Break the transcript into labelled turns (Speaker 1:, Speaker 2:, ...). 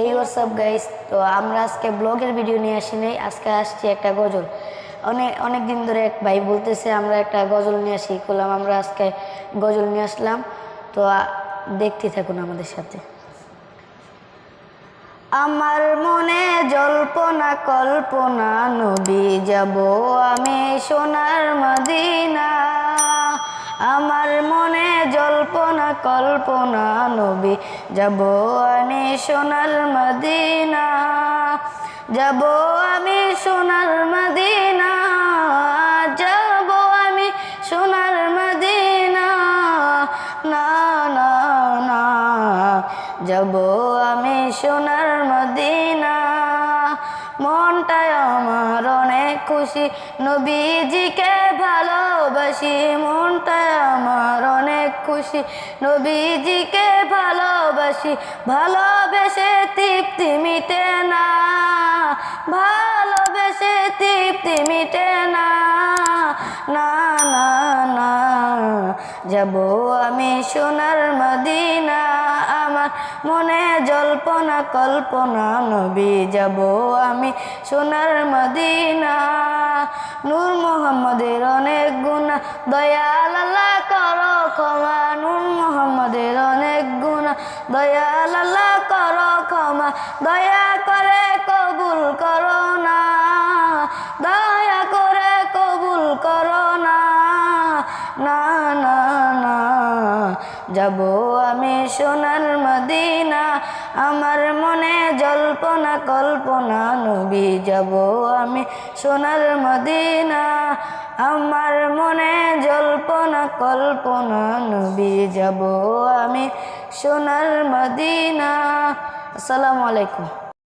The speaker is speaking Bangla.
Speaker 1: এই হোয়াটসঅ্যাপ গাইস, তো আমরা আজকে ব্লগের ভিডিও নিয়ে আসি নাই, আজকে আসছি একটা গজল। অনেক দিন ধরে এক ভাই বলতেছে আমরা একটা গজল নিয়ে আসি, করলাম আমরা আজকে গজল নিয়ে আসলাম। তো দেখতে থাকুন আমাদের সাথে। আমার মনে জল্পনা কল্পনা, নবী যাব আমি সোনার মদিনা। আমার মনে জল্পনা কল্পনা, নবী যাব আমি সোনার মদিনা। যাব আমি সোনার মদিনা, যাব আমি সোনার মদিনা। না না না, যাব আমি সোনার মদিনা। মনটায় আমার অনেক খুশি, নবীজিকে ভালোবাসি। মনটায় আমার অনেক খুশি, নবীজিকে ভালোবাসি। ভালোবেসে তৃপ্তি মিটে না, ভালোবেসে তৃপ্তি মিটে না। না না না, যাব আমি সোনার মদিনা। আমার মনে জল্পনা কল্পনা, নবী যাব আমি সোনার মদিনা। নূর মোহাম্মদের অনেক গুণা, দয়াল আল্লাহ করো ক্ষমা। নূর মোহাম্মদের অনেক গুণা, দয়াল আল্লাহ করো ক্ষমা। দয়া করে কবুল করো না, দয়া করে কবুল করো না। না না না, যাব আমি সোনার মদিনা। আমার মনে জল্পনা কল্পনা, নবী যাব আমি সোনার মদিনা। আমার মনে জল্পনা কল্পনা, নবী যাব আমি সোনার মদিনা। আসসালামু আলাইকুম।